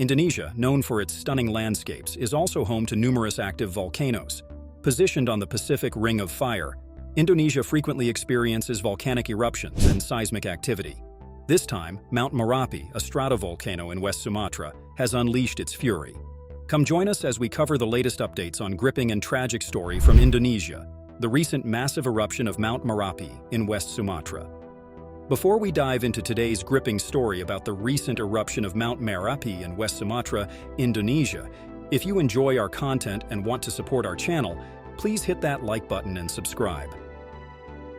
Indonesia, known for its stunning landscapes, is also home to numerous active volcanoes. Positioned on the Pacific Ring of Fire, Indonesia frequently experiences volcanic eruptions and seismic activity. This time, Mount Merapi, a stratovolcano in West Sumatra, has unleashed its fury. Come join us as we cover the latest updates on gripping and tragic story from Indonesia, the recent massive eruption of Mount Merapi in West Sumatra. Before we dive into today's gripping story about the recent eruption of Mount Merapi in West Sumatra, Indonesia, if you enjoy our content and want to support our channel, please hit that like button and subscribe.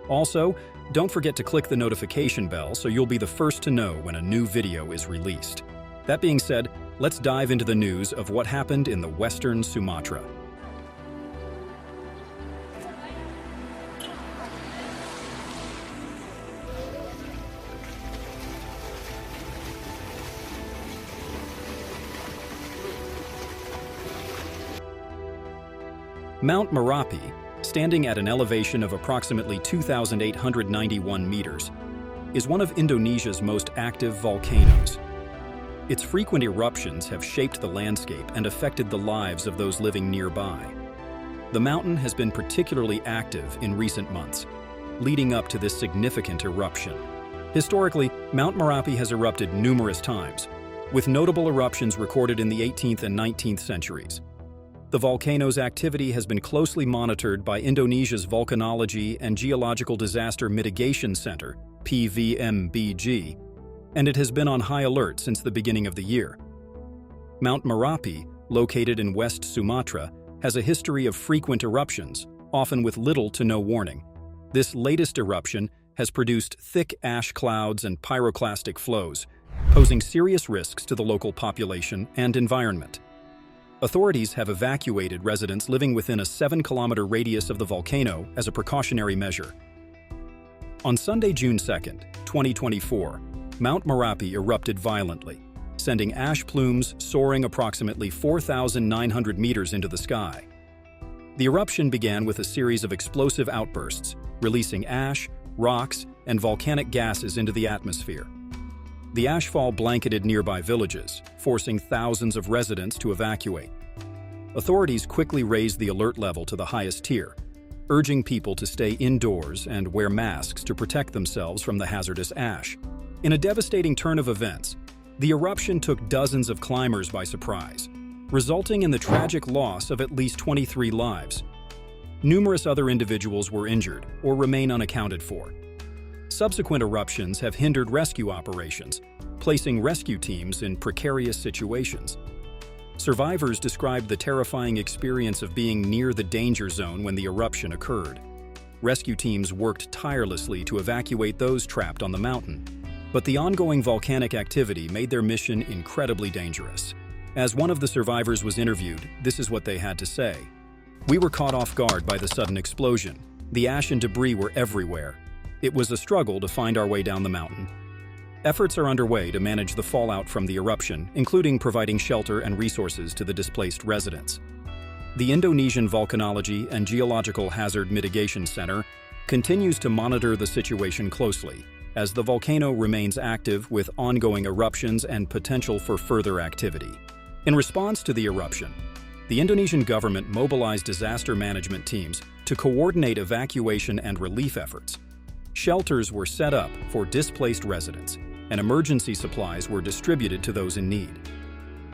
Also, don't forget to click the notification bell so you'll be the first to know when a new video is released. That being said, let's dive into the news of what happened in the Western Sumatra. Mount Merapi, standing at an elevation of approximately 2,891 meters, is one of Indonesia's most active volcanoes. Its frequent eruptions have shaped the landscape and affected the lives of those living nearby. The mountain has been particularly active in recent months, leading up to this significant eruption. Historically, Mount Merapi has erupted numerous times, with notable eruptions recorded in the 18th and 19th centuries. The volcano's activity has been closely monitored by Indonesia's Volcanology and Geological Disaster Mitigation Center, PVMBG, and it has been on high alert since the beginning of the year. Mount Merapi, located in West Sumatra, has a history of frequent eruptions, often with little to no warning. This latest eruption has produced thick ash clouds and pyroclastic flows, posing serious risks to the local population and environment. Authorities have evacuated residents living within a 7-kilometer radius of the volcano as a precautionary measure. On Sunday, June 2, 2024, Mount Merapi erupted violently, sending ash plumes soaring approximately 4,900 meters into the sky. The eruption began with a series of explosive outbursts, releasing ash, rocks, and volcanic gases into the atmosphere. The ashfall blanketed nearby villages, forcing thousands of residents to evacuate. Authorities quickly raised the alert level to the highest tier, urging people to stay indoors and wear masks to protect themselves from the hazardous ash. In a devastating turn of events, the eruption took dozens of climbers by surprise, resulting in the tragic loss of at least 23 lives. Numerous other individuals were injured or remain unaccounted for. Subsequent eruptions have hindered rescue operations, placing rescue teams in precarious situations. Survivors described the terrifying experience of being near the danger zone when the eruption occurred. Rescue teams worked tirelessly to evacuate those trapped on the mountain, but the ongoing volcanic activity made their mission incredibly dangerous. As one of the survivors was interviewed, this is what they had to say. "We were caught off guard by the sudden explosion. The ash and debris were everywhere. It was a struggle to find our way down the mountain." Efforts are underway to manage the fallout from the eruption, including providing shelter and resources to the displaced residents. The Indonesian Volcanology and Geological Hazard Mitigation Center continues to monitor the situation closely, as the volcano remains active with ongoing eruptions and potential for further activity. In response to the eruption, the Indonesian government mobilized disaster management teams to coordinate evacuation and relief efforts. Shelters were set up for displaced residents, and emergency supplies were distributed to those in need.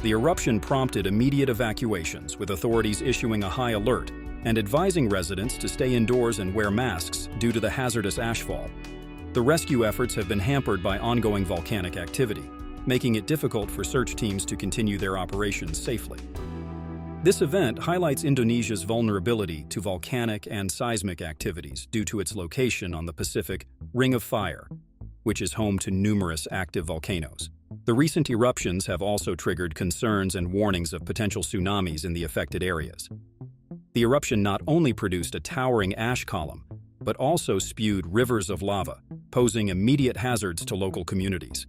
The eruption prompted immediate evacuations, with authorities issuing a high alert and advising residents to stay indoors and wear masks due to the hazardous ashfall. The rescue efforts have been hampered by ongoing volcanic activity, making it difficult for search teams to continue their operations safely. This event highlights Indonesia's vulnerability to volcanic and seismic activities due to its location on the Pacific Ring of Fire, which is home to numerous active volcanoes. The recent eruptions have also triggered concerns and warnings of potential tsunamis in the affected areas. The eruption not only produced a towering ash column, but also spewed rivers of lava, posing immediate hazards to local communities.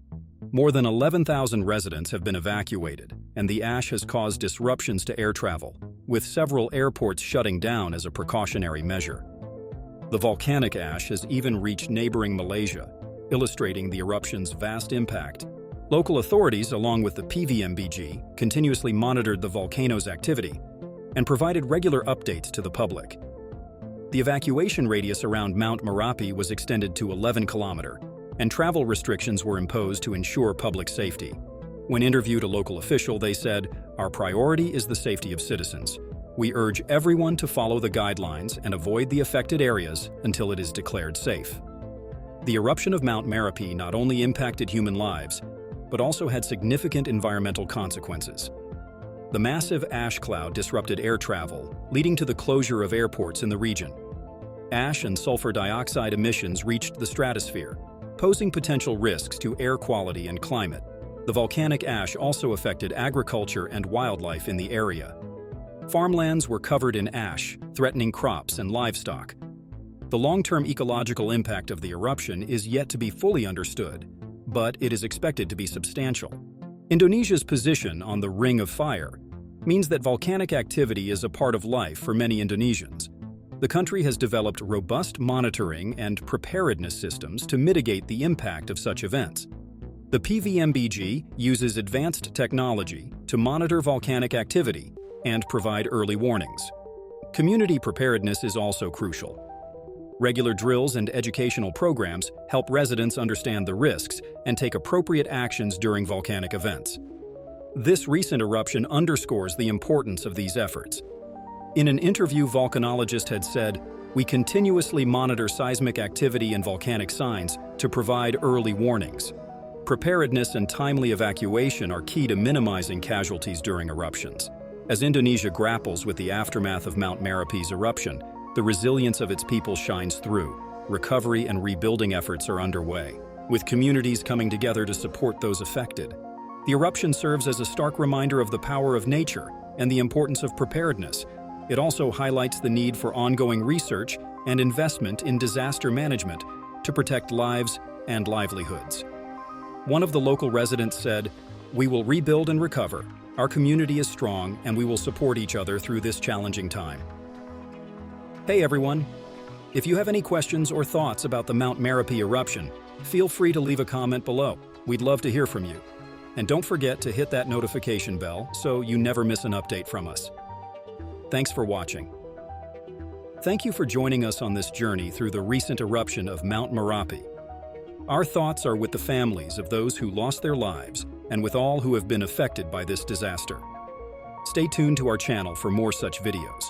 More than 11,000 residents have been evacuated, and the ash has caused disruptions to air travel, with several airports shutting down as a precautionary measure. The volcanic ash has even reached neighboring Malaysia, illustrating the eruption's vast impact. Local authorities, along with the PVMBG, continuously monitored the volcano's activity and provided regular updates to the public. The evacuation radius around Mount Merapi was extended to 11 kilometers, and travel restrictions were imposed to ensure public safety. When interviewed a local official, they said, "Our priority is the safety of citizens. We urge everyone to follow the guidelines and avoid the affected areas until it is declared safe." The eruption of Mount Merapi not only impacted human lives, but also had significant environmental consequences. The massive ash cloud disrupted air travel, leading to the closure of airports in the region. Ash and sulfur dioxide emissions reached the stratosphere, posing potential risks to air quality and climate. The volcanic ash also affected agriculture and wildlife in the area. Farmlands were covered in ash, threatening crops and livestock. The long-term ecological impact of the eruption is yet to be fully understood, but it is expected to be substantial. Indonesia's position on the Ring of Fire means that volcanic activity is a part of life for many Indonesians. The country has developed robust monitoring and preparedness systems to mitigate the impact of such events. The PVMBG uses advanced technology to monitor volcanic activity and provide early warnings. Community preparedness is also crucial. Regular drills and educational programs help residents understand the risks and take appropriate actions during volcanic events. This recent eruption underscores the importance of these efforts. In an interview, volcanologist had said, "We continuously monitor seismic activity and volcanic signs to provide early warnings. Preparedness and timely evacuation are key to minimizing casualties during eruptions." As Indonesia grapples with the aftermath of Mount Merapi's eruption, the resilience of its people shines through. Recovery and rebuilding efforts are underway, with communities coming together to support those affected. The eruption serves as a stark reminder of the power of nature and the importance of preparedness. It also highlights the need for ongoing research and investment in disaster management to protect lives and livelihoods. One of the local residents said, "We will rebuild and recover. Our community is strong and we will support each other through this challenging time." Hey everyone! If you have any questions or thoughts about the Mount Merapi eruption, feel free to leave a comment below. We'd love to hear from you. And don't forget to hit that notification bell so you never miss an update from us. Thanks for watching. Thank you for joining us on this journey through the recent eruption of Mount Merapi. Our thoughts are with the families of those who lost their lives and with all who have been affected by this disaster. Stay tuned to our channel for more such videos.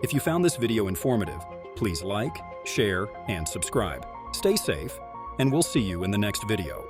If you found this video informative, please like, share, and subscribe. Stay safe, and we'll see you in the next video.